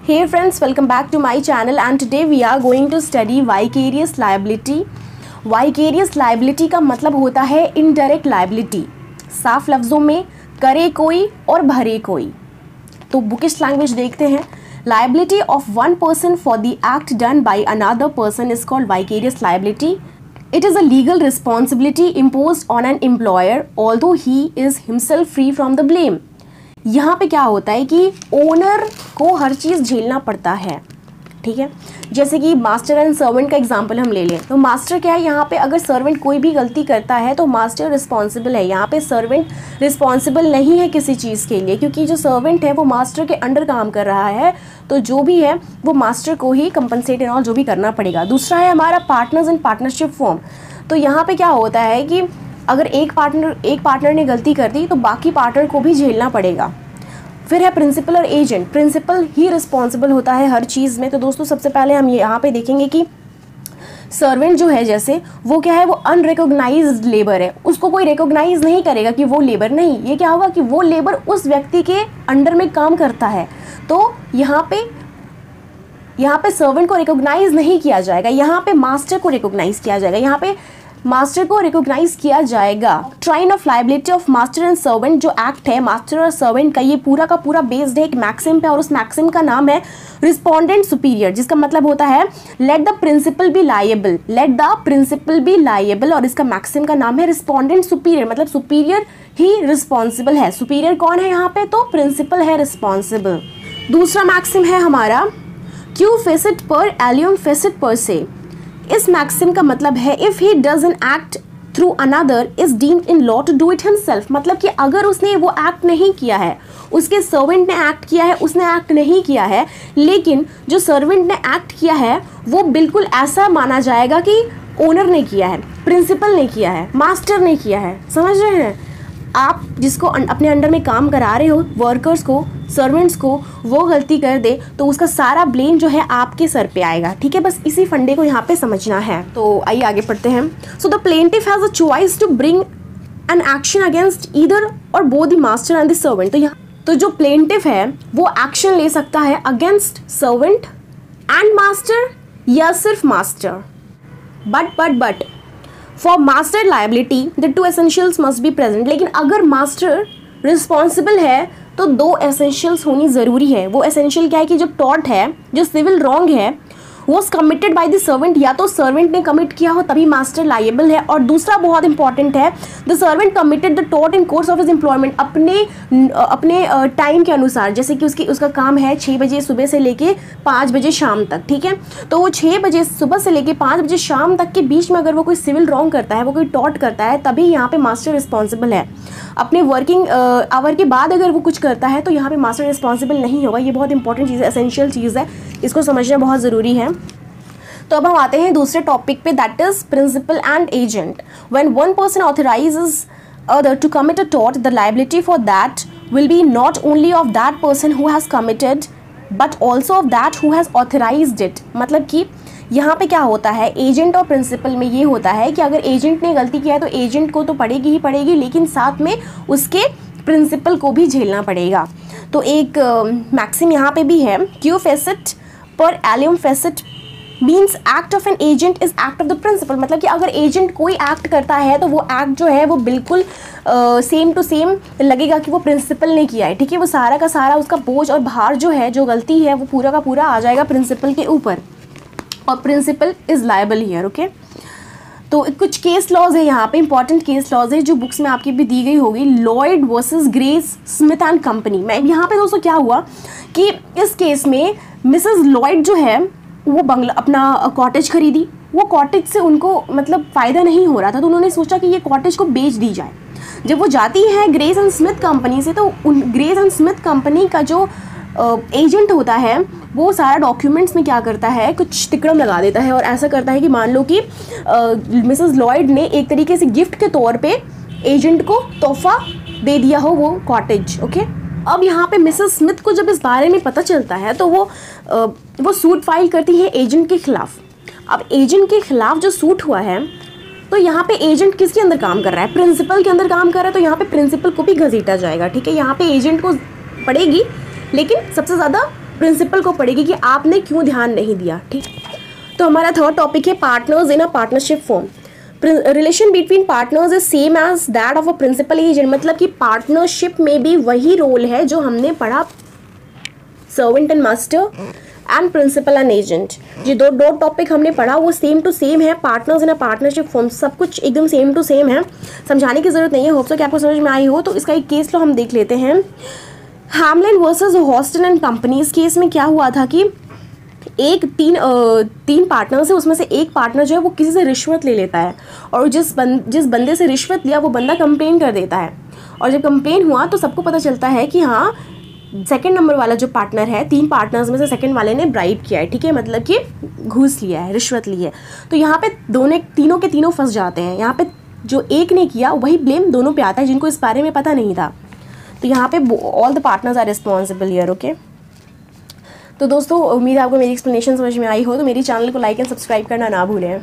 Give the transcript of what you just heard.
Hey friends, welcome back to my channel and today we are going to study vicarious liability. Vicarious liability का मतलब होता है indirect liability. साफ लफ्ज़ों में करे कोई और भरे कोई. तो बुकिश लैंग्वेज देखते हैं. Liability of one person for the act done by another person is called vicarious liability. It is a legal responsibility imposed on an employer although he is himself free from the blame. यहाँ पे क्या होता है कि owner को हर चीज़ झेलना पड़ता है. ठीक है, जैसे कि मास्टर एंड सर्वेंट का एग्जांपल हम ले लें तो मास्टर क्या है, यहाँ पे अगर सर्वेंट कोई भी गलती करता है तो मास्टर रिस्पॉन्सिबल है. यहाँ पे सर्वेंट रिस्पॉन्सिबल नहीं है किसी चीज़ के लिए, क्योंकि जो सर्वेंट है वो मास्टर के अंडर काम कर रहा है, तो जो भी है वो मास्टर को ही कंपनसेट एंड ऑल जो भी करना पड़ेगा. दूसरा है हमारा पार्टनर्स इन पार्टनरशिप फॉर्म. तो यहाँ पे क्या होता है कि अगर एक पार्टनर ने गलती कर दी तो बाकी पार्टनर को भी झेलना पड़ेगा. फिर है प्रिंसिपल और एजेंट. प्रिंसिपल ही रिस्पॉन्सिबल होता है हर चीज़ में. तो दोस्तों सबसे पहले हम यहाँ पे देखेंगे कि सर्वेंट जो है, जैसे वो क्या है, वो अनरिकॉग्नाइज्ड लेबर है. उसको कोई रिकॉग्नाइज नहीं करेगा कि वो लेबर नहीं. ये क्या होगा कि वो लेबर उस व्यक्ति के अंडर में काम करता है, तो यहाँ पे सर्वेंट को रिकॉग्नाइज नहीं किया जाएगा. यहाँ पे मास्टर को रिकॉग्नाइज किया जाएगा. यहाँ पे मास्टर को रिकॉग्नाइज किया जाएगा. ट्राइन of liability of master and servant जो एक्ट है मास्टर और सर्वेंट का, ये पूरा का पूरा बेस्ड है एक मैक्सिम पे, और उस मैक्सिम का नाम है रिस्पोंडेंट सुपीरियर, जिसका मतलब होता है let the principal be liable. Let the principal be liable, और इसका मैक्सिम का नाम है रिस्पोंडेंट सुपीरियर, मतलब सुपीरियर ही रिस्पॉन्सिबल है. सुपीरियर कौन है यहाँ पे, तो प्रिंसिपल है रिस्पॉन्सिबल. दूसरा मैक्सिम है हमारा qui facit per alium facit per se. इस मैक्सिम का मतलब है if he does an act through another is deemed in law to do it himself. मतलब कि अगर उसने वो एक्ट नहीं किया है, उसके सर्वेंट ने एक्ट किया है, उसने एक्ट नहीं किया है, लेकिन जो सर्वेंट ने एक्ट किया है वो बिल्कुल ऐसा माना जाएगा कि ओनर ने किया है, प्रिंसिपल ने किया है, मास्टर ने किया है. समझ रहे हैं आप, जिसको अपने अंडर में काम करा रहे हो, वर्कर्स को, सर्वेंट्स को, वो गलती कर दे तो उसका सारा ब्लेम जो है आपके सर पे आएगा. ठीक है, बस इसी फंडे को यहाँ पे समझना है. तो आइए आगे पढ़ते हैं. So the plaintiff has a choice to bring an action against either or both the master and the servant. तो यहाँ तो जो प्लेंटिफ है वो एक्शन ले सकता है अगेंस्ट सर्वेंट एंड मास्टर या सिर्फ master. But for master liability the two essentials must be present. लेकिन अगर मास्टर रिस्पॉन्सिबल है तो दो एसेंशियल्स होनी ज़रूरी है. वो एसेंशियल क्या है कि जो टॉर्ट है, जो सिविल रॉन्ग है, was committed by the servant, या तो सर्वेंट ने कमिट किया हो तभी मास्टर लायबल है. और दूसरा बहुत इंपॉर्टेंट है, the servant committed the tort in course of his employment. अपने टाइम के अनुसार, जैसे कि उसका काम है 6 बजे सुबह से लेके 5 बजे शाम तक. ठीक है, तो वो 6 बजे सुबह से लेके 5 बजे शाम तक के बीच में अगर वो कोई सिविल रॉन्ग करता है, वो कोई टॉर्ट करता है, तभी यहाँ पे मास्टर रिस्पॉन्सिबल है. अपने वर्किंग आवर के बाद अगर वो कुछ करता है तो यहाँ पे मास्टर रिस्पॉन्सिबल नहीं होगा. ये बहुत इंपॉर्टेंट चीज़ है, एसेंशियल चीज़ है, इसको समझना बहुत ज़रूरी है. तो अब हम आते हैं दूसरे टॉपिक पे, that is principal and agent. When one person authorises other to commit a tort, the liability for that will be not only of that person who has committed but also of that who has authorised it. मतलब कि यहाँ पे क्या होता है, agent और principal में ये होता है कि अगर एजेंट ने गलती किया है तो एजेंट को तो पड़ेगी ही पड़ेगी, लेकिन साथ में उसके प्रिंसिपल को भी झेलना पड़ेगा. तो एक मैक्सिम यहाँ पे भी है, qui facit per alium facit means act of an agent is act of the principal. मतलब कि अगर एजेंट कोई एक्ट करता है तो वो एक्ट जो है वो बिल्कुल सेम टू सेम लगेगा कि वो प्रिंसिपल ने किया है. ठीक है, वो सारा का सारा उसका बोझ और भार जो है, जो गलती है, वो पूरा का पूरा आ जाएगा प्रिंसिपल के ऊपर, और principal is liable here. Okay, तो कुछ केस लॉज है यहाँ पे, इंपॉर्टेंट केस लॉज है जो बुक्स में आपकी भी दी गई होगी. Lloyd versus grace Smith and company में यहाँ पे दोस्तों क्या हुआ कि इस केस में मिसेस लॉयड जो है वो बंगला, अपना कॉटेज खरीदी. वो कॉटेज से उनको मतलब फ़ायदा नहीं हो रहा था, तो उन्होंने सोचा कि ये कॉटेज को बेच दी जाए. जब वो जाती है ग्रेस एंड स्मिथ कंपनी से, तो ग्रेस एंड स्मिथ कंपनी का जो एजेंट होता है वो सारा डॉक्यूमेंट्स में क्या करता है, कुछ तिकड़म लगा देता है, और ऐसा करता है कि मान लो कि मिसेस लॉयड ने एक तरीके से गिफ्ट के तौर पे एजेंट को तोहफा दे दिया हो वो कॉटेज. ओके, अब यहाँ पे मिसेस स्मिथ को जब इस बारे में पता चलता है तो वो सूट फाइल करती है एजेंट के खिलाफ. अब एजेंट के खिलाफ जो सूट हुआ है, तो यहाँ पे एजेंट किसके अंदर काम कर रहा है, प्रिंसिपल के अंदर काम कर रहा है, तो यहाँ पे प्रिंसिपल को भी घसीटा जाएगा. ठीक है, यहाँ पे एजेंट को पड़ेगी, लेकिन सबसे ज़्यादा प्रिंसिपल को पड़ेगी कि आपने क्यों ध्यान नहीं दिया। ठीक, तो हमारा थर्ड टॉपिक है partners in a partnership firm. Relation between partners is same as that of a principal agent, मतलब कि पार्टनरशिप में भी वही रोल है जो हमने पढ़ा servant and master and principal and agent. ये दो टॉपिक हमने पढ़ा वो सेम टू सेम है, partners in a partnership firm, सब कुछ एकदम सेम टू सेम है, समझाने की जरूरत नहीं है। होप सो कि आपको समझ में आई हो। तो इसका एक केस लो हम देख लेते हैं। Hamelin versus Houston and company. इस केस में क्या हुआ था कि तीन पार्टनर्स है, उसमें से एक पार्टनर जो है वो किसी से रिश्वत ले लेता है, और जिस बंदे से रिश्वत लिया वो बंदा कंप्लेन कर देता है, और जब कंप्लेन हुआ तो सबको पता चलता है कि हाँ सेकंड नंबर वाला जो पार्टनर है, 3 पार्टनर्स में से सेकंड वाले ने ब्राइब किया है। ठीक है, मतलब कि घूस लिया है, रिश्वत ली है। तो यहाँ पे तीनों के तीनों फंस जाते हैं। यहाँ पे जो एक ने किया वही ब्लेम दोनों पे आता है जिनको इस बारे में पता नहीं था। तो यहाँ पे all the partners are responsible here. Okay, तो दोस्तों उम्मीद है आपको मेरी एक्सप्लेनेशन समझ में आई हो। तो मेरी चैनल को लाइक एंड सब्सक्राइब करना ना भूलें।